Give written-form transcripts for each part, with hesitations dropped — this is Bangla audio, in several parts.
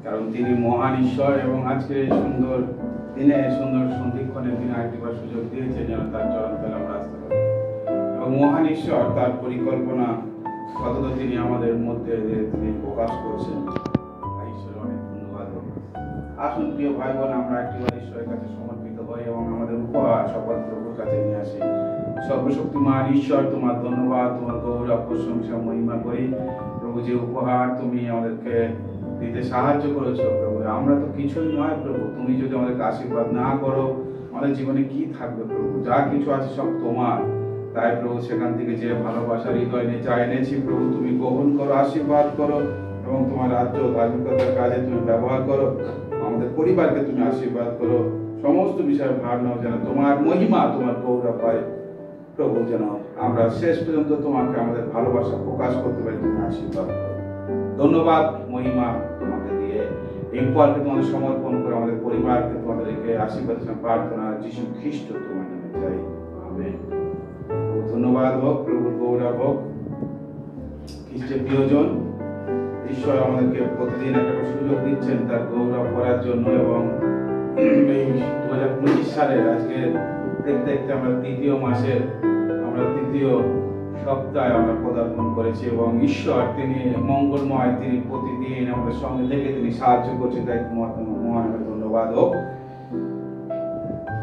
কারণ তিনি মহান ঈশ্বর এবং আজকে এই সুন্দর দিনে সুন্দর সন্ধিক্ষণের দিনে আরেকবার সুযোগ দিয়েছে যেন তার চরণ তলে আমরা আসতে পারি। এবং মহান ঈশ্বর তার পরিকল্পনা কতটা তিনি আমাদের মধ্যে তিনি প্রকাশ করছেন, ঈশ্বরের অনেক ধন্যবাদ। আসুন প্রিয় ভাই বোন, আমরা একটিবার ঈশ্বরের কাছে সমর্পিত হই এবং আমাদের উপহার সকল প্রভুর কাছে নিয়ে আসি। সর্বশক্তিমান ঈশ্বর, তোমার ধন্যবাদ, তোমার গৌরব প্রশংসা মহিমা করি প্রভু, যে উপহার তুমি আমাদেরকে দিতে সাহায্য করেছো প্রভু। আমরা তো কিছুই নয় প্রভু, তুমি যদি আমাদেরকে আশীর্বাদ না করো আমাদের জীবনে কি থাকবে প্রভু? যা কিছু আছে সব তোমার। তাই প্রভু সেখান থেকে যে ভালোবাসার হৃদয় নিয়ে যা এনেছি প্রভু, তুমি গ্রহণ করো, আশীর্বাদ করো এবং তোমার রাজ্য ধার্মিকতার কাজে তুমি ব্যবহার করো। আমাদের পরিবারকে তুমি আশীর্বাদ করো, সমস্ত বিষয়ে ভার নাও, যেন তোমার মহিমা তোমার গৌরব পায় প্রভু, যেন আমরা শেষ পর্যন্ত তোমাকে আমাদের ভালোবাসা প্রকাশ করতে পারি। তুমি আশীর্বাদ করো। ধন্যবাদ মহিমা তোমাকে দিয়ে এই উপহারকে তোমাদের সমর্পণ করে আমাদের পরিবারকে তোমাদের রেখে আশীর্বাদ প্রার্থনা যীশু খ্রিস্ট তোমার নামে চাই, আমেন। ধন্যবাদ হোক, প্রভুর গৌরব হোক। খ্রিস্টের প্রিয়জন, ঈশ্বর আমাদেরকে প্রতিদিন একটা সুযোগ দিচ্ছেন তার গৌরব করার জন্য। এবং এই 2025 সালের আজকে দেখতে দেখতে আমরা তৃতীয় মাসের তৃতীয় সপ্তাহে আমরা পদার্পণ করেছি এবং ঈশ্বর তিনি মঙ্গলময়, তিনি প্রতিদিন আমাদের সঙ্গে থেকে তিনি সাহায্য করছেন, তাই মহান ধন্যবাদ হোক।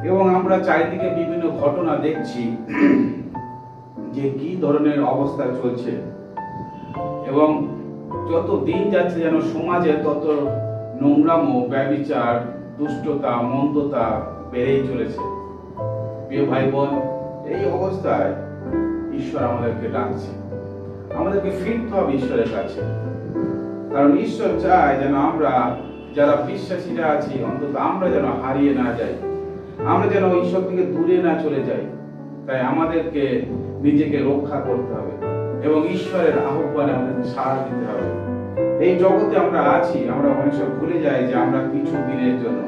এবং আমরা চারিদিকে বিভিন্ন ঘটনা দেখছি যে কি ধরনের অবস্থা চলছে এবং যত দিন যাচ্ছে যেন সমাজে তত নোংরামো, ব্যভিচার, দুষ্টতা, মন্দতা বেড়েই চলেছে। প্রিয় ভাই বোন, এই অবস্থায় ঈশ্বর আমাদেরকে ডাকছে, আমাদেরকে ফিরতে হবে ঈশ্বরের কাছে। কারণ ঈশ্বর চায় যেন আমরা যারা বিশ্বাসীরা আছি অন্তত আমরা যেন হারিয়ে না যাই, আমরা যেন ঈশ্বর থেকে দূরে না চলে যাই। তাই আমাদেরকে নিজেকে রক্ষা করতে হবে এবং ঈশ্বরের আহ্বানে আমাদেরকে সাড়া দিতে হবে। এই জগতে আমরা আছি, আমরা অনেক সময় ভুলে যাই যে আমরা কিছু দিনের জন্য,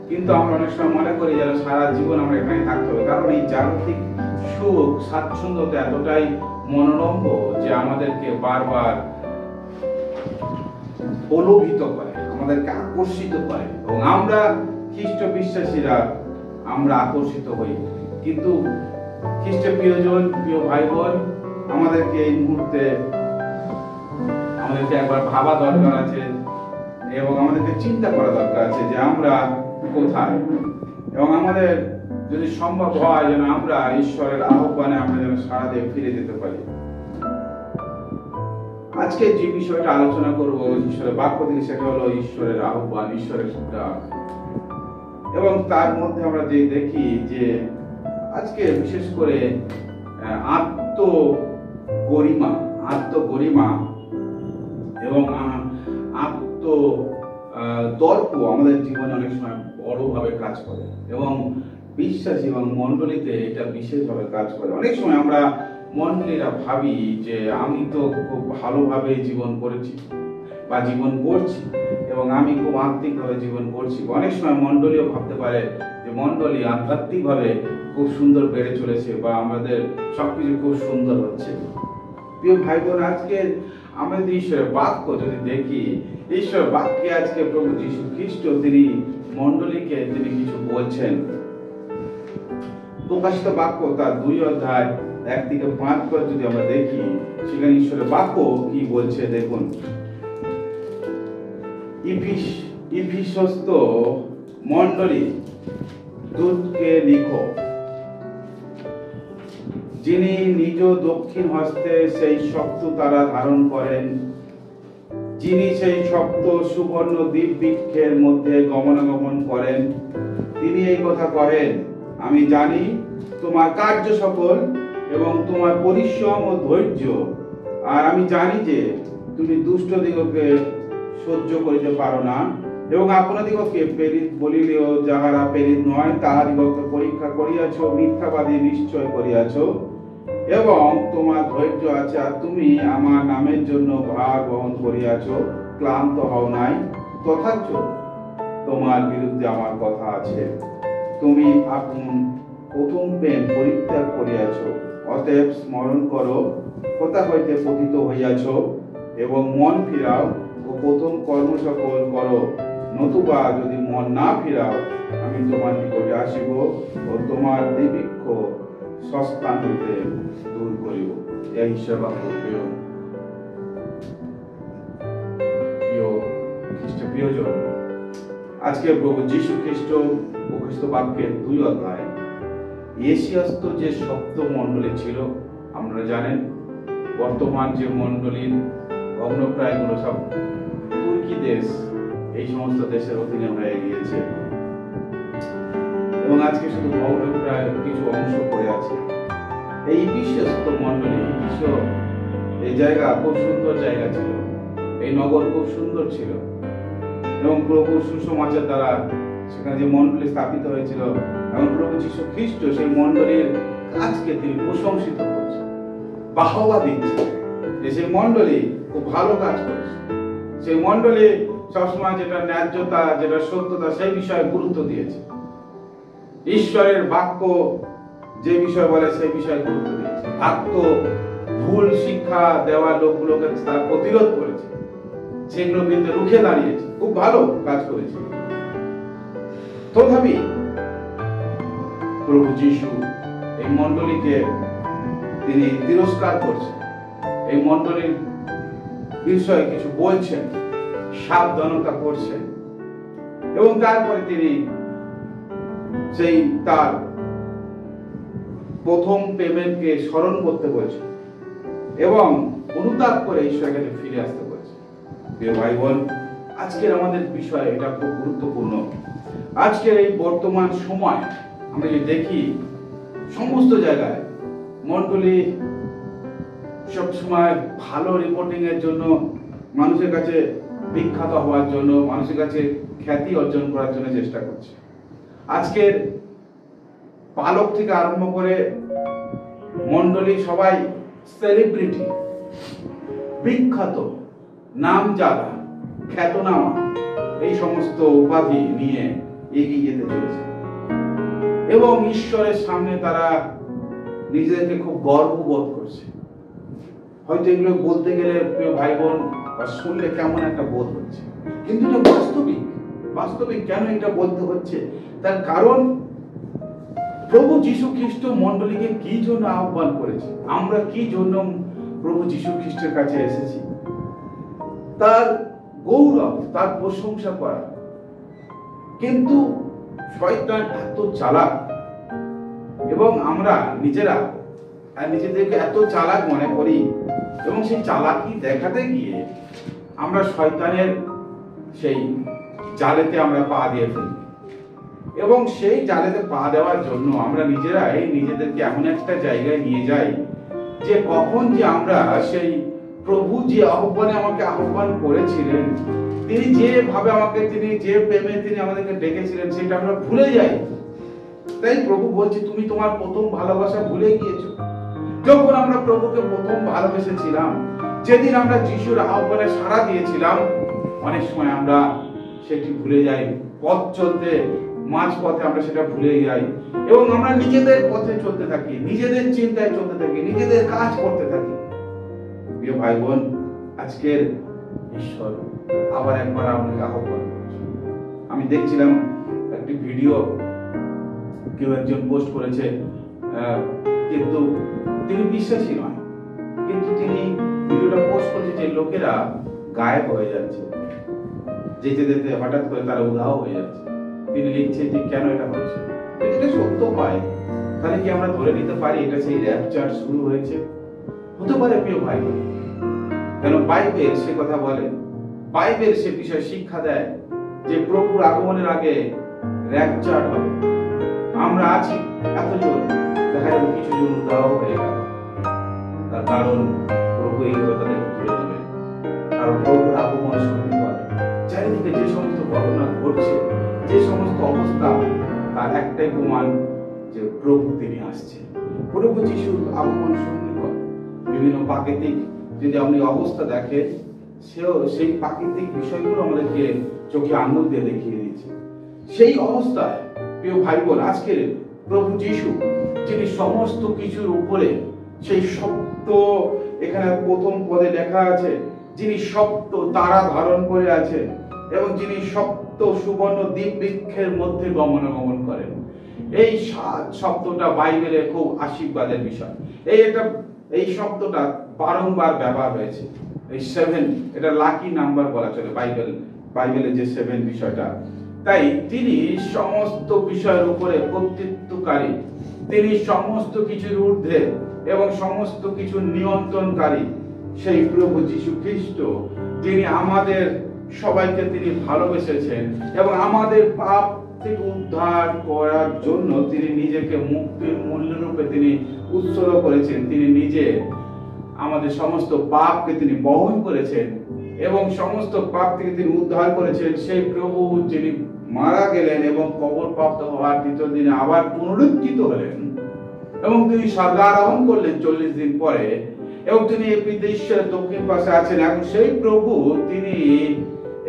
কিন্তু আমরা অনেক সময় মনে করি যেন সারা জীবন আমরা এখানে থাকতে হবে। কারণ এই জাগতিক সুখ স্বাচ্ছন্দ্যতা এতটাই মনোরম যে আমাদেরকে বারবার প্রলোভিত করে, আমাদেরকে আকর্ষিত করে এবং আমরা খ্রিস্ট বিশ্বাসীরা আমরা আকর্ষিত হই। কিন্তু খ্রিস্টের প্রিয়জন, প্রিয় ভাই বোন, আমাদেরকে এই মুহূর্তে আমাদেরকে একবার ভাবা দরকার আছে এবং আমাদেরকে চিন্তা করা দরকার আছে যে আমরা কোথায়, এবং আমাদের যদি সম্ভব হয় যেন আমরা ঈশ্বরের আহ্বানে আমরা যেন সাড়া দিয়ে ফিরে যেতে পারি। আজকে যে বিষয়টা আলোচনা করব ঈশ্বরের বাক্য থেকে, সেটা হলো ঈশ্বরের আহ্বান, ঈশ্বরের ডাক। এবং তার মধ্যে আমরা যে দেখি যে আজকে বিশেষ করে আত্মগরিমা এবং দর্প আমাদের জীবনে অনেক সময় বড়ভাবে কাজ করে এবং বিশ্বাসী এবং মণ্ডলীতে এটা বিশেষভাবে কাজ করে। অনেক সময় আমরা মণ্ডলীরা ভাবি যে আমি তো খুব ভালোভাবে জীবন করেছি বা জীবন করছি এবং আমি খুব আত্মিকভাবে জীবন করছি। অনেক সময় মণ্ডলীও ভাবতে পারে যে মণ্ডলী আধ্যাত্মিকভাবে খুব সুন্দর বেড়ে চলেছে বা আমাদের সবকিছু খুব সুন্দর হচ্ছে। প্রিয় ভাই বোন, আজকে আমাদের ঈশ্বরের বাক্য যদি দেখি, ঈশ্বরের বাক্যে আজকে প্রভু যীশু খ্রিস্ট তিনি মণ্ডলীকে তিনি কিছু বলছেন। প্রকাশিত বাক্য তার 2 অধ্যায় 1 থেকে 5 পদ যদি আমরা দেখি, সেখানে ঈশ্বরের বাক্য কি বলছে দেখুন। ইফিসস্থ মণ্ডলী দূতকে লিখো, যিনি নিজ দক্ষিণ হস্তে সেই শক্ত তারা ধারণ করেন, যিনি সেই শক্ত সুবর্ণ দিব্যবৃক্ষের মধ্যে গমনাগমন করেন, তিনি এই কথা কহেন, আমি জানি তোমার কার্য সকল এবং তোমার পরিশ্রম ও ধৈর্য, আর আমি জানি যে তুমি দুষ্ট দিগকে সহ্য করিতে পারো না এবং আপনাদিগকে প্রেরিত বলিলেও যাহারা প্রেরিত নয় তাহাদিগকে পরীক্ষা করিয়াছ, মিথ্যাবাদী নিশ্চয় করিয়াছ এবং তোমার ধৈর্য আছে, আর তুমি আমার নামের জন্য ভার বহন করিয়াছ, ক্লান্ত হও নাই। তথাচ তোমার বিরুদ্ধে আমার কথা আছে, তুমি আপন প্রথম প্রেম পরিত্যাগ করিয়াছ। অতএব স্মরণ করো, কোথা হইতে পতিত হইয়াছ এবং মন ফিরাও ও প্রথম কর্ম সকল করো, নতুবা যদি মন না ফিরাও, আমি তোমার নিকটে আসিব ও তোমার দিবৃক্ষ সস্তান হইতে দূর করিব। এই ঈশ্বর বাক্য প্রিয়জন, আজকে প্রভু যীশু খ্রিস্ট ও খ্রিস্ট বাক্যের 2 অধ্যায় এশিয়াস্ত যে সপ্ত মণ্ডলী ছিল, আপনারা জানেন বর্তমান যে মণ্ডলীর ভগ্নপ্রায়গুলো সব তুর্কি দেশ, এই সমস্ত দেশের অধীনে হয়ে গিয়েছে এবং আজকে শুধু ভগ্নপ্রায় কিছু অংশ পড়ে আছে। এই ইফিসিয়াস্ত মণ্ডলী, এই জায়গা খুব সুন্দর জায়গা ছিল, এই নগর খুব সুন্দর ছিল এবং প্রভু সুসমাচার দ্বারা সেখানে যে মণ্ডলী স্থাপিত হয়েছিল এবং প্রভু যীশু খ্রিস্ট সেই মণ্ডলীর কাজকে তিনি প্রশংসিত করছেন, বাহবা দিচ্ছেন যে সেই মণ্ডলী খুব ভালো কাজ করছে। সেই মণ্ডলী সবসময় যেটা ন্যায্যতা, যেটা সত্যতা, সেই বিষয়ে গুরুত্ব দিয়েছে। ঈশ্বরের বাক্য যে বিষয় বলে সেই বিষয়ে গুরুত্ব দিয়েছে। বাক্য ভুল শিক্ষা দেওয়া লোকগুলোকে তারা প্রতিরোধ করেছে, সেগুলোর বিরুদ্ধে রুখে দাঁড়িয়েছে, খুব ভালো কাজ করেছে। তথাপি প্রভু যীশু এই মণ্ডলীকে তিনি তিরস্কার করছেন, এই মণ্ডলীর বিষয়ে কিছু বলছেন, সাবধানতা করছেন এবং তারপরে তিনি সেই তার প্রথম পেমেন্টকে স্মরণ করতে বলছেন এবং অনুতাপ করে ঈশ্বরের কাছে ফিরে আসতে বলছেন। প্রিয় ভাই বোন, আজকের আমাদের বিষয় এটা খুব গুরুত্বপূর্ণ। আজকের এই বর্তমান সময় আমরা যে দেখি সমস্ত জায়গায় মণ্ডলী সবসময় ভালো রিপোর্টিং এর জন্য, মানুষের কাছে বিখ্যাত হওয়ার জন্য, মানুষের কাছে খ্যাতি অর্জন করার জন্য চেষ্টা করছে। আজকের পালক থেকে আরম্ভ করে মণ্ডলী সবাই সেলিব্রিটি, বিখ্যাত, নামজাদা, খ্যাতনামা, এই সমস্ত উপাধি নিয়ে এগিয়ে যেতে চলেছে এবং ঈশ্বরের সামনে তারা নিজেদেরকে খুব গর্ববোধ করছে। হয়তো এগুলো বলতে গেলে প্রিয় ভাই বোন বা শুনলে কেমন একটা বোধ হচ্ছে, কিন্তু এটা বাস্তবিক কেন এটা বলতে হচ্ছে? তার কারণ প্রভু যীশু খ্রিস্ট মণ্ডলীকে কি জন্য আহ্বান করেছে, আমরা কি জন্য প্রভু যীশু খ্রিস্টের কাছে এসেছি, তার গৌরব, তার প্রশংসা করা। কিন্তু শয়তান এত চালাক এবং আমরা নিজেরা নিজেদেরকে এত চালাক মনে করি এবং সেই চালাকি দেখাতে গিয়ে আমরা শয়তানের সেই জালেতে আমরা পা দিয়ে ফেলি এবং সেই জালেতে পা দেওয়ার জন্য আমরা নিজেরাই নিজেদেরকে এমন একটা জায়গায় নিয়ে যাই যে কখন যে আমরা সেই প্রভু যে আহ্বানে আমাকে আহ্বান করেছিলেন, তিনি যেভাবে আমাকে, তিনি যে প্রেমে তিনি আমাদেরকে ডেকেছিলেন, সেটা আমরা ভুলে যাই। তাই প্রভু বলছে, তুমি তোমার প্রথম ভালোবাসা ভুলে গিয়েছো। যখন আমরা প্রভুকে প্রথম ভালোবেসেছিলাম, যেদিন আমরা যিশুর আহ্বানে সাড়া দিয়েছিলাম, অনেক সময় আমরা সেটি ভুলে যাই। পথ চলতে মাঝ পথে আমরা সেটা ভুলে যাই এবং আমরা নিজেদের পথে চলতে থাকি, নিজেদের চিন্তায় চলতে থাকি, নিজেদের কাজ করতে থাকি। প্রিয় ভাই বোন, আজকের ঈশ্বর আবার একবার আপনাকে আহ্বান করছে। আমি দেখছিলাম একটি ভিডিও, কেউ একজন পোস্ট করেছে, কিন্তু তিনি বিশ্বাসী নয়, কিন্তু তিনি ভিডিওটা পোস্ট করেছে যে লোকেরা গায়েব হয়ে যাচ্ছে, যেতে যেতে হঠাৎ করে তারা উধাও হয়ে যাচ্ছে। তিনি লিখছে যে কেন এটা হচ্ছে। যদি এটা সত্য হয়, তাহলে কি আমরা ধরে নিতে পারি এটা সেই র্যাপচার শুরু হয়েছে? হতে পারে প্রিয় ভাই, কেন বাইবেল সে কথা বলে, বাইবেল সে বিষয়ে শিক্ষা দেয় যে প্রভুর আগমনের আগে র্যাপচার হবে। আমরা আছি এতজন, দেখা যাবে কিছু জন উধাও হয়ে গেল, তার কারণ প্রভু এইভাবে তাদের ধরে নেবে। কারণ প্রভুর আগমন সন্নিকট, চারিদিকে যে সমস্ত ঘটনা ঘটছে, যে সমস্ত অবস্থা, তার একটাই প্রমাণ যে প্রভু তিনি আসছে। প্রভু যিশুর আগমন সন্নিকট। বিভিন্ন প্রাকৃতিক যদি আপনি অবস্থা দেখেন, সেই প্রাকৃতিক বিষয়গুলো আমাদেরকে চোখে আঙুল দিয়ে দেখিয়ে দিচ্ছে। সেই অবস্থায় প্রিয় ভাই বোন, আজকে প্রভু যিশু যিনি সমস্ত কিছুর উপরে, সেই সত্য, এখানে প্রথম পদে লেখা আছে যিনি সপ্ত তারা ধারণ করে আছে এবং যিনি সপ্ত সুবর্ণ দ্বীপবৃক্ষের মধ্যে গমনাগমন করেন। এই শব্দটা বাইবেলে খুব আশীর্বাদের বিষয়। এই শব্দটা বারংবার ব্যবহার হয়েছে। এই 7 এটা লাকি নাম্বার বলা চলে বাইবেলে যে 7 বিষয়টা। তাই তিনি সমস্ত বিষয়ের উপরে কর্তৃত্বকারী, তিনি সমস্ত কিছুর ঊর্ধ্বে এবং সমস্ত কিছু নিয়ন্ত্রণকারী। সেই প্রভু যীশু খ্রিস্ট, যিনি আমাদের সবাইকে তিনি ভালোবেসেছেন এবং আমাদের পাপ থেকে উদ্ধার করার জন্য তিনি নিজেকে মুক্তির মূল্যরূপে তিনি উৎসর্গ করেছেন। তিনি নিজে আমাদের সমস্ত পাপকে তিনি বহন করেছেন এবং সমস্ত পাপ থেকে তিনি উদ্ধার করেছেন। সেই প্রভু যিনি মারা গেলেন এবং কবরপ্রাপ্ত হওয়ার 3য় দিনে আবার পুনরুত্থিত হলেন এবং তিনি স্বর্গারোহণ করলেন 40 দিন পরে এবং তিনি এই ঈশ্বরের দক্ষিণ পাশে আছেন। এখন সেই প্রভু তিনি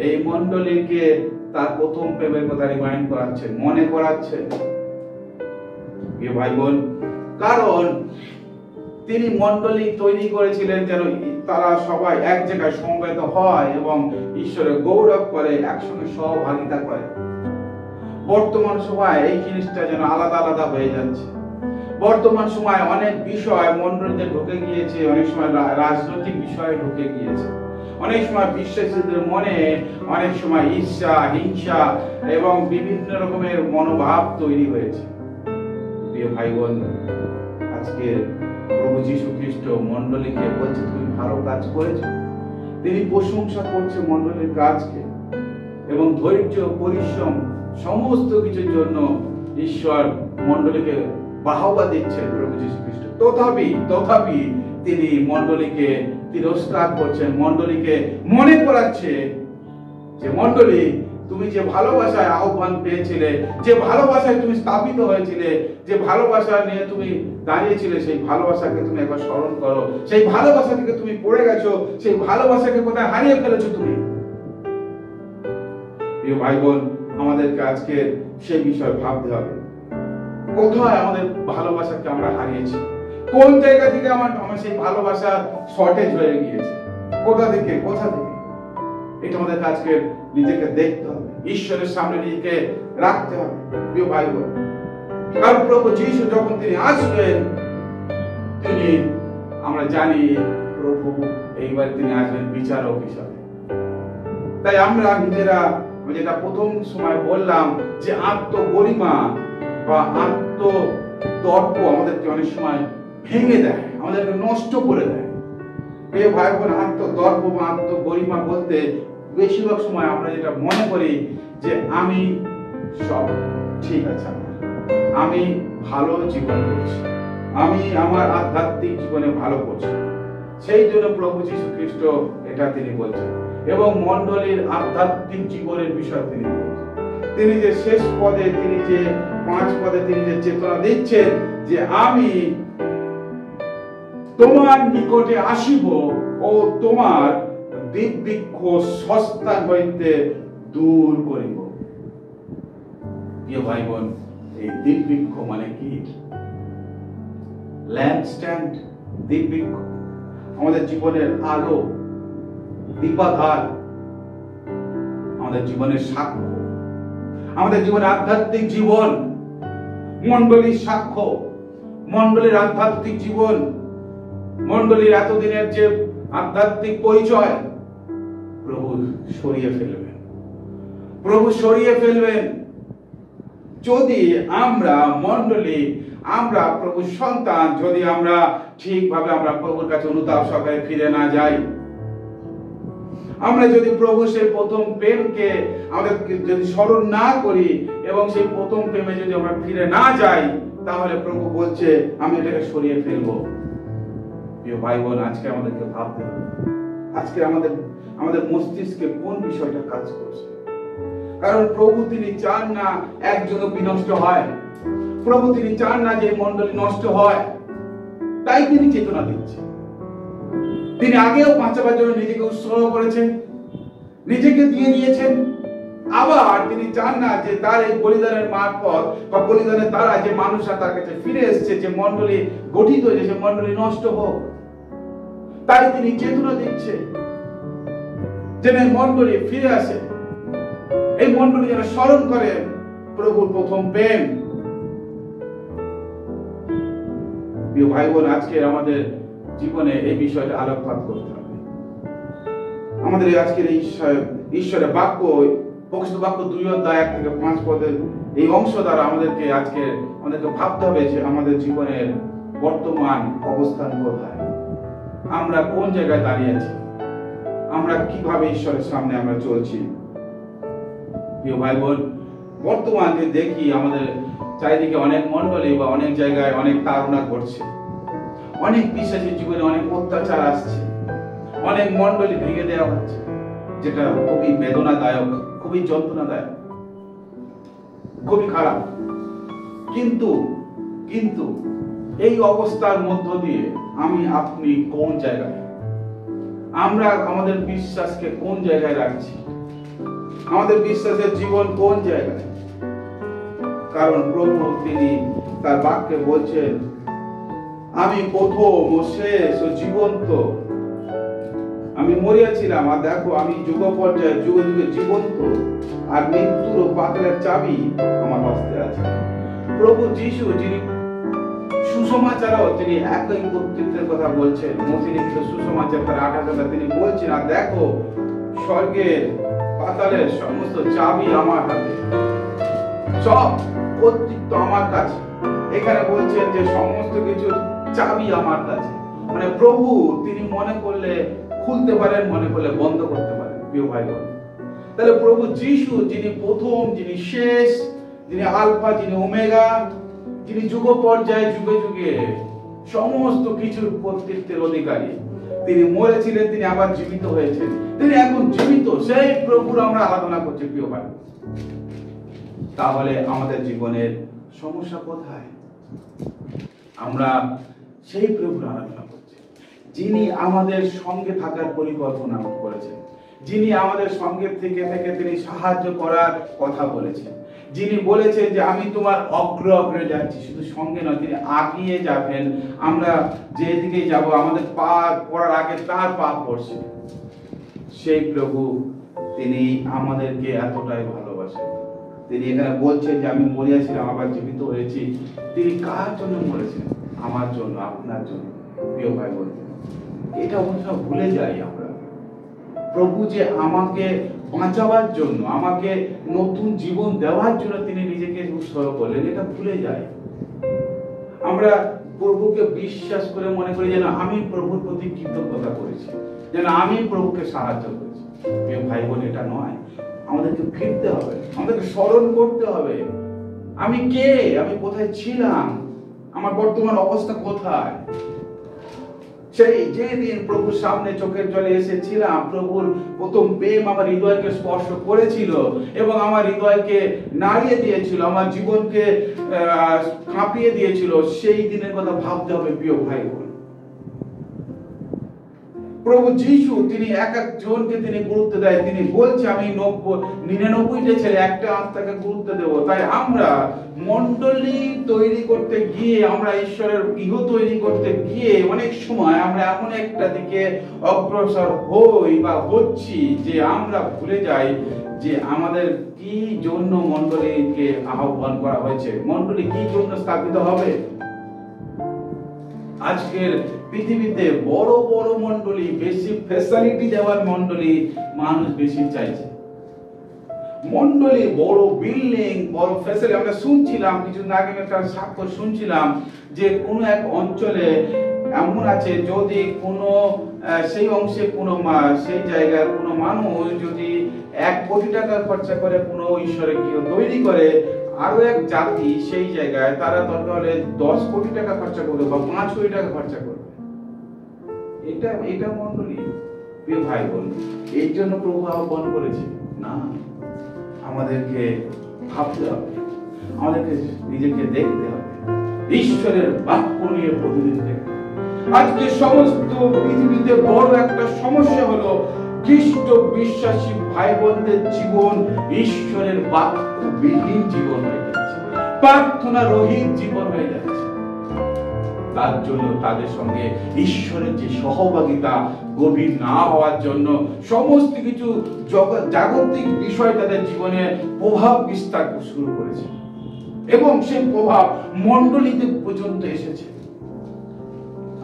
এই মণ্ডলীকে তার প্রথম প্রেমের কথা রিমাইন্ড করাচ্ছেন, মনে করাচ্ছেন প্রিয় ভাই বোন। কারণ তিনি মণ্ডলী তৈরি করেছিলেন যেন তারা সবাই এক জায়গায় সমবেত হয় এবং ঈশ্বরের গৌরব করে, একসঙ্গে সহভাগিতা করে। বর্তমান সময় এই জিনিসটা যেন আলাদা আলাদা হয়ে যাচ্ছে। বর্তমান সময় অনেক বিষয় মণ্ডলীতে ঢুকে গিয়েছে, অনেক সময় রাজনৈতিক বিষয়ে ঢুকে গিয়েছে, অনেক সময় বিশ্বাসীদের মনে অনেক সময় ঈর্ষা, হিংসা এবং বিভিন্ন রকমের মনোভাব তৈরি হয়েছে। প্রিয় ভাই বোন, আজকে প্রভু যীশু খ্রিস্ট মণ্ডলীকে বলছে তুমি ভালো কাজ করেছো। তিনি প্রশংসা করছে মণ্ডলীর কাজকে এবং ধৈর্য, পরিশ্রম সমস্ত কিছুর জন্য ঈশ্বর মণ্ডলীকে বাহবা দিচ্ছেন প্রভু যীশু খ্রিস্ট। তথাপি তিনি মণ্ডলীকে তিরস্কার করছেন, মণ্ডলীকে মনে করাচ্ছে যে মণ্ডলী, তুমি যে ভালোবাসায় আহ্বান পেয়েছিলে, যে ভালোবাসায় তুমি স্থাপিত হয়েছিলে, যে ভালোবাসা নিয়ে তুমি দাঁড়িয়েছিলে, সেই ভালোবাসাকে তুমি একবার স্মরণ করো। সেই ভালোবাসা থেকে তুমি পড়ে গেছো, সেই ভালোবাসাকে কোথায় হারিয়ে ফেলেছো তুমি। প্রিয় ভাই বোন, আমাদেরকে আজকে সেই বিষয় ভাবতে হবে। কোথায় আমাদের ভালোবাসাকে আমরা হারিয়েছি? কোন জায়গা থেকে আমার সেই ভালোবাসা শর্টেজ হয়ে গিয়েছে? কোথা থেকে? এটা আমাদের আজকে নিজেকে দেখতে হবে, ঈশ্বরের সামনে নিজেকে রাখতে হবে প্রিয় ভাই বোন। কারণ প্রভু যীশু যখন তিনি আসবেন, তিনি আমরা জানি প্রভু এইবার তিনি আসবেন বিচারক হিসাবে। তাই আমরা নিজেরা, যেটা প্রথম সময় বললাম, যে আত্মগরিমা বা আত্মতর্ক আমাদেরকে অনেক সময় ভেঙে দেয়, আমাদেরকে নষ্ট করে দেয়। প্রিয় ভাই বোন, আত্মতর্ক বা আত্মগরিমা বলতে বেশিরভাগ সময় আমরা যেটা মনে করি যে আমি সব ঠিক আছে, আমি ভালো জীবন করছি, আমি আমার আধ্যাত্মিক জীবনে ভালো করছি। সেই জন্য প্রভু যীশু খ্রিস্ট এটা তিনি বলছেন এবং মণ্ডলীর আধ্যাত্মিক জীবনের বিষয় তিনি বলছেন। তিনি যে শেষ পদে, তিনি যে 5 পদে তিনি যে চেতনা দিচ্ছেন যে আমি তোমার নিকটে আসিব ও তোমার দিব্যবৃক্ষ সস্তান হইতে দূর করিব। প্রিয় ভাই বোন, এই দিব্যবৃক্ষ মানে কি? ল্যাম্পস্ট্যান্ড, দিব্যবৃক্ষ আমাদের জীবনের আলো, দীপাধার, আমাদের জীবনের সাক্ষ্য, আমাদের জীবনের আধ্যাত্মিক জীবন, মণ্ডলীর সাক্ষ্য, মণ্ডলীর আধ্যাত্মিক জীবন, মণ্ডলীর এতদিনের যে আধ্যাত্মিক পরিচয় প্রভু সরিয়ে ফেলবেন। প্রভু সরিয়ে ফেলবেন যদি আমরা মণ্ডলী, আমরা প্রভুর সন্তান, যদি আমরা ঠিকভাবে আমরা প্রভুর কাছে অনুতাপ সহকারে ফিরে না যাই। আমরা যদি প্রভু সেই প্রথম প্রেমকে আমাদের যদি স্মরণ না করি এবং সেই প্রথম প্রেমে যদি আমরা ফিরে না যাই, তাহলে প্রভু বলছে আমি এটাকে সরিয়ে ফেলবো। প্রিয় ভাই বোন, আজকে আমাদেরকে ভাবতে হবে, আজকে আমাদের মস্তিষ্কে কোন বিষয়টা কাজ করছে। কারণ প্রভু তিনি চান না একজনও বিনষ্ট হয়, প্রভু তিনি চান না যে মণ্ডলী নষ্ট হয়। তাই তিনি চেতনা দিচ্ছেন। তিনি আগেও বাঁচাবার জন্য নিজেকে উৎসর্গ করেছেন, নিজেকে দিয়ে দিয়েছেন। আবার তিনি চান না যে তার এই বলিদানের মারফত বা বলিদানের দ্বারা যে মানুষরা তার কাছে ফিরে এসেছে, যে মণ্ডলী গঠিত হয়েছে, সে মণ্ডলী নষ্ট হোক। তাই তিনি চেতনা দিচ্ছে যেন এই মণ্ডলী ফিরে আসে, এই মণ্ডলী যেন স্মরণ করে প্রভুর প্রথম প্রেম। প্রিয় ভাই বোন, আজকে আমাদের জীবনে এই বিষয়টা আলোকপাত করতে হবে। আমাদের আজকের ঈশ্বরের বাক্য, প্রকাশিত বাক্য 2:1-5 এই অংশ দ্বারা আমাদেরকে ভাবতে হবে যে আমাদের জীবনের বর্তমান অবস্থান কোথায়, আমরা কোন জায়গায় দাঁড়িয়ে আছি, আমরা কিভাবে ঈশ্বরের সামনে আমরা চলছি। প্রিয় ভাই বোন, বর্তমান যে দেখি আমাদের চারিদিকে অনেক মণ্ডলী বা অনেক জায়গায় অনেক তাড়না করছে, অনেক বিশ্বাসী জীবনে অনেক অত্যাচার আসছে, অনেক মণ্ডলী ভেঙে দেওয়া হচ্ছে, যেটা খুবই বেদনাদায়ক, খুবই যন্ত্রণাদায়ক, খুবই খারাপ। কিন্তু এই অবস্থার মধ্য দিয়ে আমি আপনি কোন জায়গায়, আমরা আমাদের বিশ্বাসকে কোন জায়গায় রাখছি, আমাদের বিশ্বাসের জীবন কোন জায়গায়? কারণ প্রভু তিনি তার বাক্যে বলছেন, আমি প্রথম ও শেষ ও জীবন্ত, আমি মরিয়াছিলাম আর দেখো আমি যুগ পর্যায়ে যুগে যুগে জীবন্ত, আর মৃত্যুর ও পাতালের চাবি আমার হস্তে আছে। প্রভু যিশু যিনি সুসমাচারও, তিনি একই কর্তৃত্বের কথা বলছেন। মথি লিখিত সুসমাচার তার 28 তিনি বলছেন, আর দেখো স্বর্গের পাতালের সমস্ত চাবি আমার হাতে, সব কর্তৃত্ব আমার কাছে। এখানে বলছেন যে সমস্ত কিছু চাবি আমার কাছে, মানে প্রভু তিনি মনে করলে খুলতে পারেন, মনে করলে বন্ধ করতে পারেন। প্রিয় ভাই বোন, তাহলে প্রভু যিশু যিনি প্রথম, যিনি শেষ, যিনি আলফা, যিনি ওমেগা, যিনি যুগ পর্যায়ে যুগে যুগে সমস্ত কিছুর কর্তৃত্বের অধিকারী, তিনি মরেছিলেন, তিনি আবার জীবিত হয়েছেন, তিনি এখন জীবিত, সেই প্রভুর আমরা আরাধনা করছি। প্রিয় ভাই, তাহলে আমাদের জীবনের সমস্যা কোথায়? আমরা সেই প্রভুর আরাধনা করছি যিনি আমাদের সঙ্গে থাকার পরিকল্পনা করেছেন, যিনি আমাদের সঙ্গে থেকে তিনি সাহায্য করার কথা বলেছেন, যিনি বলেছেন যে আমি তোমার অগ্রে যাচ্ছি, শুধু সঙ্গে নয়, তিনি আগিয়ে যাবেন। আমরা যেদিকে যাব আমাদের পা পড়ার আগে তার পা পড়ছে। সেই প্রভু তিনি আমাদেরকে এতটাই ভালোবাসেন, তিনি এখানে বলছেন যে আমি মরিয়াছিলাম আবার জীবিত হয়েছি। তিনি কার জন্য মরেছেন? আমার জন্য, আপনার জন্য। প্রিয় ভাই বোন, এটা অবশ্য ভুলে যাই আমরা। প্রভু যে আমাকে বাঁচাবার জন্য, আমাকে নতুন জীবন দেওয়ার জন্য তিনি নিজেকে উৎসর্গ করলেন, এটা ভুলে যাই। আমরা প্রভুকে বিশ্বাস করে মনে করি যেন আমি প্রভুর প্রতি কৃতজ্ঞতা করেছি, যেন আমি প্রভুকে সাহায্য করেছি। প্রিয় ভাই বোন, এটা নয়। আমাদেরকে ফিরতে হবে, আমাদেরকে স্মরণ করতে হবে আমি কে, আমি কোথায় ছিলাম, আমার বর্তমান অবস্থা কোথায়। সেই যেদিন প্রভুর সামনে চোখের জলে এসেছিলাম, প্রভুর প্রথম প্রেম আমার হৃদয়কে স্পর্শ করেছিল এবং আমার হৃদয়কে নাড়িয়ে দিয়েছিল, আমার জীবনকে কাঁপিয়ে দিয়েছিল। সেই দিনের কথা ভাবতে হবে। প্রিয় ভাই বোন, প্রভু যিশু তিনি এক একজনকে তিনি গুরুত্ব দেয়। তিনি বলছে আমি 99টা ছেলে একটা আত্মাকে গুরুত্ব দেব। তাই আমরা মণ্ডলী তৈরি করতে গিয়ে, আমরা ঈশ্বরের গৃহ তৈরি করতে গিয়ে অনেক সময় আমরা এমন একটা দিকে অগ্রসর হই বা হচ্ছি যে আমরা ভুলে যাই যে আমাদের কি জন্য মণ্ডলীকে আহ্বান করা হয়েছে, মণ্ডলী কি জন্য স্থাপিত হবে। আজকের পৃথিবীতে বড় বড় মণ্ডলী, বেশি ফ্যাসিলিটি দেওয়ার মণ্ডলী মানুষ বেশি চাইছে। মণ্ডলী, বড় বিল্ডিং, বড় ফ্যাসিলিটি। আমরা শুনছিলাম কিছুদিন আগে একটা সাক্ষ্য শুনছিলাম যে কোন এক অঞ্চলে এমন আছে, যদি কোনো সেই অংশে কোনো সেই জায়গার কোনো মানুষ যদি 1 কোটি টাকা খরচা করে কোনো ঈশ্বরের গৃহ তৈরি করে, আরো এক জাতি সেই জায়গায় তারা দরকার হলে 10 কোটি টাকা খরচা করবে বা 5 কোটি টাকা খরচা করবে। এটা মণ্ডলী। প্রিয় ভাই বোন, এই জন্য প্রভু আহ্বান করেছে না, আমাদেরকে ভাবতে হবে, আমাদেরকে নিজেকে দেখতে হবে, ঈশ্বরের বাক্য নিয়ে প্রতিদিন দেখতে। আজকে সমস্ত পৃথিবীতে বড় একটা সমস্যা হলো খ্রিস্ট বিশ্বাসী ভাই বোনদের জীবন ঈশ্বরের বাক্যবিহীন জীবন হয়ে যাচ্ছে, প্রার্থনা রহিত জীবন হয়ে যাচ্ছে। তার জন্য তাদের সঙ্গে ঈশ্বরের যে সহভাগিতা গভীর না হওয়ার জন্য সমস্ত কিছু জাগতিক বিষয় তাদের জীবনে প্রভাব বিস্তার শুরু করেছে এবং সেই প্রভাব মণ্ডলীতে পর্যন্ত এসেছে।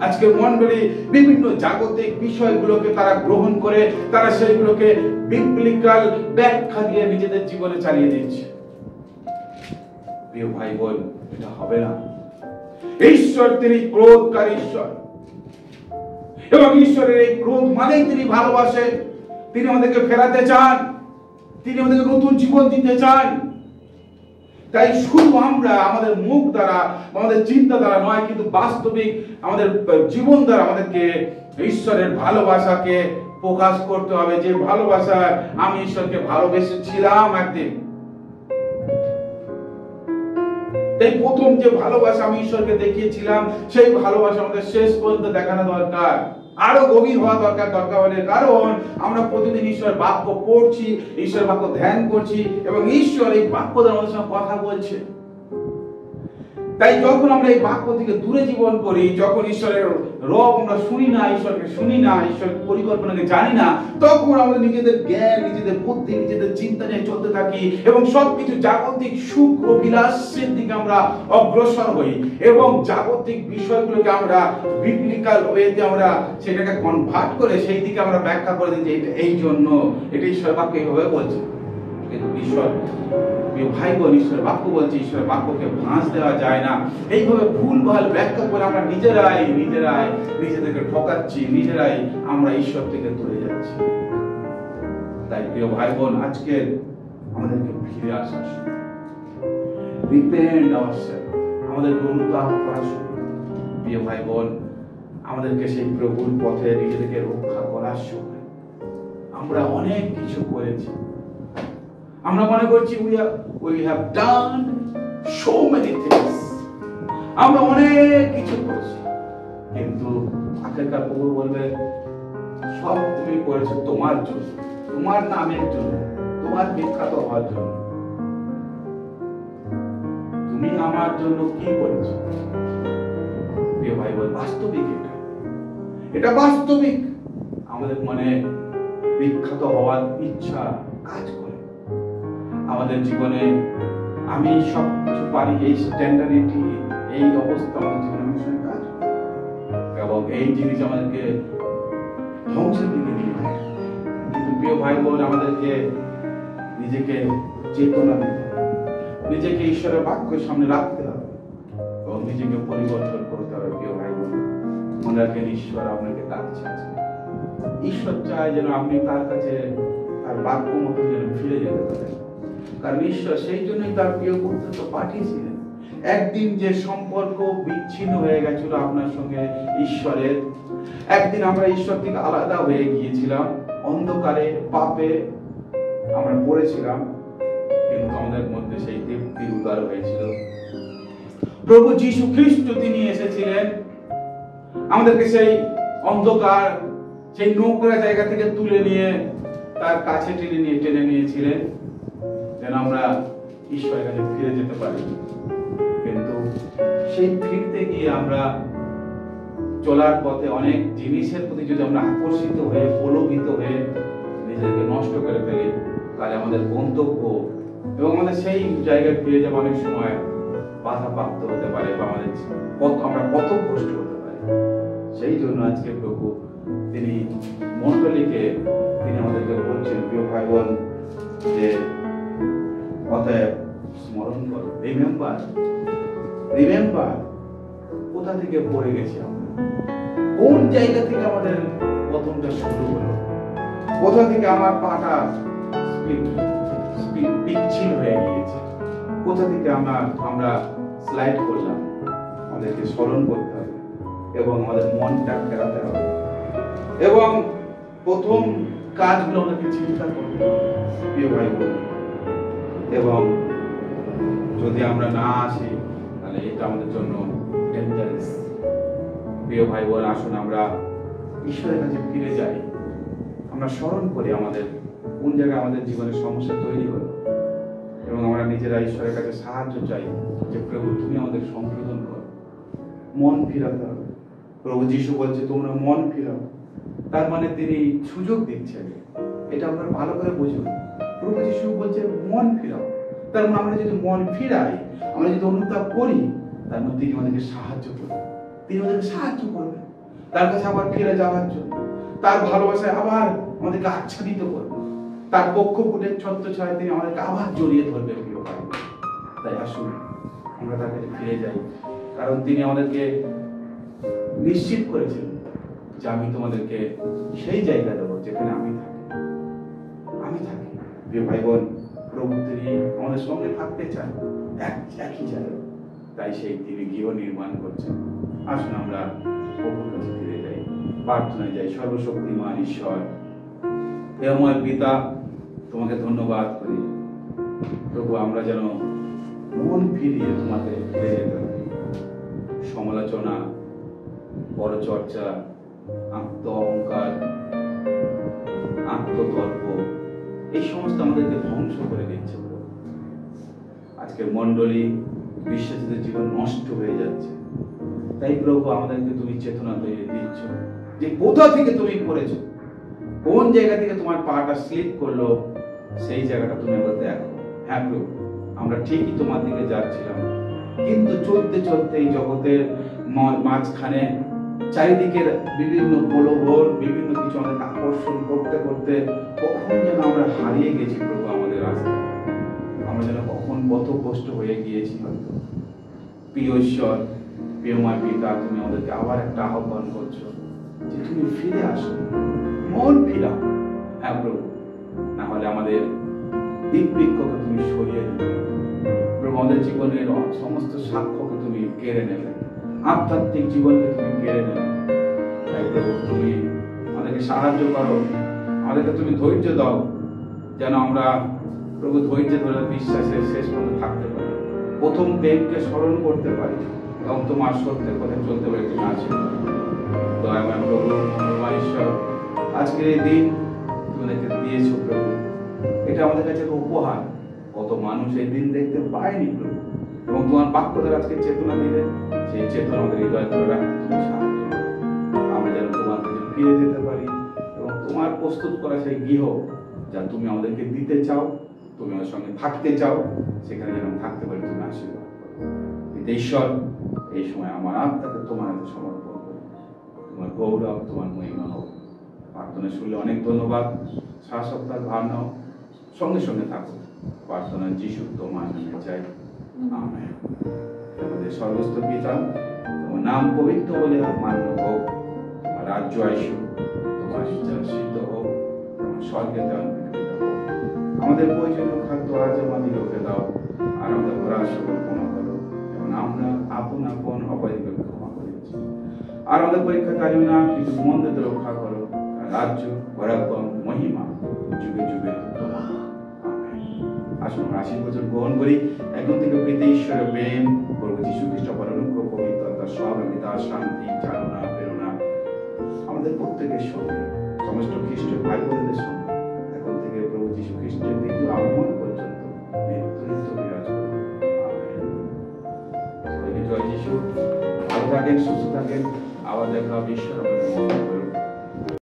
আজকে মণ্ডলী বিভিন্ন জাগতিক বিষয়গুলোকে তারা গ্রহণ করে তারা সেইগুলোকে বিবলিক্যাল ব্যাখ্যা দিয়ে নিজেদের জীবনে চালিয়ে দিচ্ছে। প্রিয় ভাই বোন, এটা হবে না। ঈশ্বর তিনি ক্রোধকারী ঈশ্বর এবং ঈশ্বরের এই ক্রোধ মানেই তিনি ভালোবাসেন। তিনি আমাদেরকে ফেরাতে চান, তিনি আমাদেরকে নতুন জীবন দিতে চান। তাই শুধু আমরা আমাদের মুখ দ্বারা আমাদের চিন্তা দ্বারা নয়, কিন্তু বাস্তবিক আমাদের জীবন দ্বারা আমাদেরকে ঈশ্বরের ভালোবাসাকে প্রকাশ করতে হবে। যে ভালোবাসা আমি ঈশ্বরকে ভালোবেসেছিলাম একদিন, এই প্রথম যে ভালোবাসা আমি ঈশ্বরকে দেখিয়েছিলাম সেই ভালোবাসা আমাদের শেষ পর্যন্ত দেখানো দরকার, আরো গভীর হওয়া দরকার। কারণ আমরা প্রতিদিন ঈশ্বরের বাক্য পড়ছি, ঈশ্বরের বাক্য ধ্যান করছি এবং ঈশ্বর এই বাক্য দ্বারা আমাদের সঙ্গে কথা বলছে। তাই যখন আমরা এই বাক্য থেকে দূরে জীবন করি, যখন ঈশ্বরের রব আমরা শুনি না, ঈশ্বরকে শুনি না, ঈশ্বরের পরিকল্পনাকে জানি না, তখন আমরা নিজেদের জ্ঞান, নিজেদের বুদ্ধি, নিজেদের চিন্তা নিয়ে চলতে থাকি এবং সবকিছু জাগতিক সুখ অভিলাষের দিকে আমরা অগ্রসর হই এবং জাগতিক বিষয়গুলোকে আমরা বিবলিক্যাল ওয়েতে আমরা সেটাকে কনভার্ট করে সেই দিকে আমরা ব্যাখ্যা করে দিই যে এটা এই জন্য, এটা ঈশ্বর বাক্য এইভাবে বলছে। কিন্তু ঈশ্বর, ভাই বোন, ঈশ্বরের বাক্য বলছে, ঈশ্বরের বাক্যকে ভাঁজ দেওয়া যায় না। এইভাবে ভুলভাল ব্যাখ্যা করে আমরা নিজেরাই নিজেদেরকে ঠকাচ্ছি, নিজেরাই আমরা ঈশ্বর থেকে দূরে যাচ্ছি। তাই প্রিয় ভাই বোন, আজকে আমাদেরকে ফিরে আসা, রিপেন্ট আওয়ারসেলফ, আমাদেরকে অনুতাপ করা শুরু। প্রিয় ভাই বোন, আমাদেরকে সেই প্রভুর পথে নিজেদেরকে রক্ষা করার সময় আমরা অনেক কিছু করেছি। আমরা মনে করছি we have done so many things, আমরা অনেক কিছু করেছি, কিন্তু আখেরকার প্রভু বলবে সব তুমি করেছো তোমার জন্য, তোমার নামের জন্য, তোমার বিখ্যাত হওয়ার জন্য। তুমি আমার জন্য কি করেছো? প্রিয় ভাই বোন, বাস্তবিক এটা বাস্তবিক আমাদের মনে বিখ্যাত হওয়ার ইচ্ছা কাজ করে। আমাদের জীবনে আমি সব কিছু পারি, এই স্ট্যান্ডার্ডিটি, এই অবস্থা আমাদের জীবনে অনেক সময় কাজ করে এবং এই জিনিস আমাদেরকে ধ্বংসের দিকে নিয়ে যায়। কিন্তু প্রিয় ভাই বোন, আমাদেরকে নিজেকে চেতনা দিতে হবে, নিজেকে ঈশ্বরের বাক্যের সামনে রাখতে হবে এবং নিজেকে পরিবর্তন করতে হবে। প্রিয় ভাই বোন, মনে রাখেন ঈশ্বর আপনাকে ডাকছে। ঈশ্বর চায় যেন আপনি তার কাছে তার বাক্য মতো যেন ফিরে যেতে পারেন। কারণ ঈশ্বর সেই জন্যই তার প্রিয় পুত্র তো পাঠিয়েছিলেন। একদিন যে সম্পর্ক বিচ্ছিন্ন হয়ে গেছিল আপনার সঙ্গে ঈশ্বরের, একদিন আমরা ঈশ্বর থেকে আলাদা হয়ে গিয়েছিলাম, অন্ধকারে পাপে আমরা পড়েছিলাম, কিন্তু আমাদের মধ্যে সেই দীপ্তির উদয় হয়েছিল। প্রভু যীশু খ্রিস্ট তিনি এসেছিলেন, আমাদেরকে সেই অন্ধকার, সেই নোংরা জায়গা থেকে তুলে নিয়ে তার কাছে টেনে নিয়েছিলেন যেন আমরা ঈশ্বরের কাছে ফিরে যেতে পারি। কিন্তু সেই ফিরতে গিয়ে আমরা চলার পথে অনেক জিনিসের প্রতি যদি আমরা আকর্ষিত হয়ে প্রলোভিত হয়ে নিজেকে নষ্ট করে ফেলি, তাহলে আমাদের গন্তব্য এবং আমাদের সেই জায়গায় ফিরে যাওয়া অনেক সময় বাধাপ্রাপ্ত হতে পারে বা আমাদের আমরা পথভ্রষ্ট হতে পারি। সেই জন্য আজকে প্রভু তিনি মণ্ডলীকে তিনি আমাদেরকে বলছেন, প্রিয় ভাই বোন, যে অতএব স্মরণ করো, রিমেম্বার কোথা থেকে পড়ে গেছি আমরা, কোন জায়গা থেকে আমাদের প্রথমটা শুরু হলো, কোথা থেকে আমার পাটা পিচ্ছিল হয়ে গিয়েছে, কোথা থেকে আমরা স্লাইড করলাম। আমাদেরকে স্মরণ করতে হবে এবং আমাদের মনটা ফেরাতে হবে এবং প্রথম কাজগুলো আমাদেরকে চিন্তা করতে হবে, প্রিয় ভাই বোন। এবং যদি আমরা না আসি তাহলে এটা আমাদের জন্য ডেঞ্জারাস। প্রিয় ভাই বোন, আসুন আমরা ঈশ্বরের কাছে ফিরে যাই, আমরা স্মরণ করি আমাদের কোন জায়গায় আমাদের জীবনের সমস্যা তৈরি হলো এবং আমরা নিজেরা ঈশ্বরের কাছে সাহায্য চাই যে প্রভু তুমি আমাদের সংশোধন করো, মন ফিরাতে হবে। প্রভু যিশু বলছে তোমরা মন ফিরাও, তার মানে তিনি সুযোগ দিচ্ছেন। এটা আপনারা ভালো করে বুঝুন। প্রভু যিশু বলছে মন ফিরাও, তার মানে আমরা যদি মন ফিরাই, আমরা যদি অনুতাপ করি, তার মধ্যে তিনি আমাদেরকে সাহায্য করবেন। তিনি আমাদেরকে সাহায্য করবেন তার কাছে আবার ফিরে যাওয়ার জন্য, তার ভালোবাসায় আবার আমাদেরকে আচ্ছাদিত করবেন, তার পক্ষপুটের ছত্রছায়ায় তিনি আমাদেরকে আবার জড়িয়ে ধরবেন। প্রিয় ভাই, তাই আসুন আমরা তার কাছে ফিরে যাই, কারণ তিনি আমাদেরকে নিশ্চিত করেছেন যে আমি তোমাদেরকে সেই জায়গা দেবো যেখানে আমি থাকি। প্রিয় ভাই বোন, প্রভু তিনি আমাদের সঙ্গে থাকতে চান একই জায়গায়, তাই সেই তিনি গৃহ নির্মাণ করছেন। আসুন আমরা প্রভুর কাছে ফিরে যাই, প্রার্থনায় যাই। সর্বশক্তিমান ঈশ্বর, প্রেমময় পিতা, তোমাকে ধন্যবাদ করি প্রভু, আমরা যেন মন ফিরিয়ে তোমাকে ফিরে যেতে পারি। সমালোচনা, পরচর্চা, আত্ম অহংকার, আত্মতর্ক, এই সমস্ত আমাদেরকে ধ্বংস করে দিচ্ছে। আজকের মণ্ডলী, বিশ্বাসীদের জীবন নষ্ট হয়ে যাচ্ছে। তাই প্রভু আমাদেরকে তুমি চেতনা দিয়ে দিচ্ছ যে কোথা থেকে তুমি করেছো, কোন জায়গা থেকে তোমার পাটা স্লিপ করলো, সেই জায়গাটা তুমি আবার দেখো। হ্যাঁ প্রভু, আমরা ঠিকই তোমার দিকে যাচ্ছিলাম, কিন্তু চলতে চলতে এই জগতের মাঝখানে চারিদিকের বিভিন্ন প্রলোভন, বিভিন্ন কিছু আমাদেরকে আকর্ষণ করতে করতে কখন যেন আমরা হারিয়ে গেছি প্রভু আমাদের রাস্তায়। আমরা যেন কখন পথভ্রষ্ট হয়ে গিয়েছি হয়তো। প্রিয় ঈশ্বর, প্রিয়ময় পিতা, তুমি আমাদেরকে আবার একটা আহ্বান করছো যে তুমি ফিরে আসো, মন ফিরাও। হ্যাঁ প্রভু, না হলে আমাদের দিক বৃক্ষকে তুমি সরিয়ে দেবে প্রভু, আমাদের জীবনের সমস্ত সাক্ষ্যকে তুমি কেড়ে নেবে, আধ্যাত্মিক জীবনকে তুমি কেড়ে নেবে। তাই প্রভু তুমি আমাদেরকে সাহায্য করো, আমাদেরকে তুমি ধৈর্য দাও, যেন আমরা প্রভু ধৈর্য ধরে বিশ্বাসের শেষ পর্যন্ত থাকতে পারি, প্রথম প্রেমকে স্মরণ করতে পারি এবং তোমার সত্যের পথে চলতে পারি। তুমি আশীর্বাদ দয়াময় প্রভু, তোমার ঈশ্বর, আজকের এই দিন তোমাদেরকে দিয়েছো প্রভু, এটা আমাদের কাছে একটা উপহার। কত মানুষ এই দিন দেখতে পায়নি প্রভু, এবং তোমার বাক্য দ্বারা আজকে চেতনা দিলে, সেই চেতনা আমাদের হৃদয় ধরে রাখতে তুমি সাহায্য করো। আমরা যেন তোমার কাছে ফিরে যেতে পারি এবং তোমার প্রস্তুত করা সেই গৃহ যা তুমি আমাদেরকে দিতে চাও, তুমি আমার সঙ্গে থাকতে চাও, সেখানে যেন থাকতে পারি। তুমি আশীর্বাদ করো ঈশ্বর। এই সময় আমার আত্মাকে তোমার হাতে সমর্পণ করি, তোমার গৌরব, তোমার মহিমা হোক। প্রার্থনা শুনলে অনেক ধন্যবাদ। সারা সপ্তাহ ভার নাও, সঙ্গে সঙ্গে থাকো। প্রার্থনা যিশু তোমার নামে চাই, আমেন। আমাদের সর্বস্ত পিতা, তোমার নাম পবিত্র বলে মান্য হোক, তোমার রাজ্য আসুক, তোমার ইচ্ছা সিদ্ধ হোক, তোমার স্বর্গে দেওয়া হোক। আমাদের প্রয়োজনীয় খাদ্য আজ আমাদেরকে দাও, আর আমাদের অপরাধ সকল ক্ষমা করো, এবং আমরা আপন আপন অপরাধীকে ক্ষমা করেছি। আর আমাদের পরীক্ষা কারিও না, কিন্তু মন্দকে রক্ষা করো। রাজ্য, পরাক্রম, মহিমা যুগে যুগে তোমার। আমেন। আসুন আমরা আশীর্বাদ গ্রহণ করি। এখন থেকে পেতে ঈশ্বরের প্রেম, প্রভু যীশু খ্রিস্ট পরলোক পবিত্রতা, সহযোগিতা, শান্তি, চালনা, প্রেরণা আমাদের প্রত্যেকের সঙ্গে, সমস্ত খ্রিস্ট ভাই বোনদের সঙ্গে এখন থেকে প্রভু যীশু খ্রিস্টের দ্বিতীয় আগমন পর্যন্ত নিত্য বিরাজ করুন। আমেন। জয় যীশু। ভালো থাকেন, সুস্থ থাকেন। আবার দেখা হবে ঈশ্বর।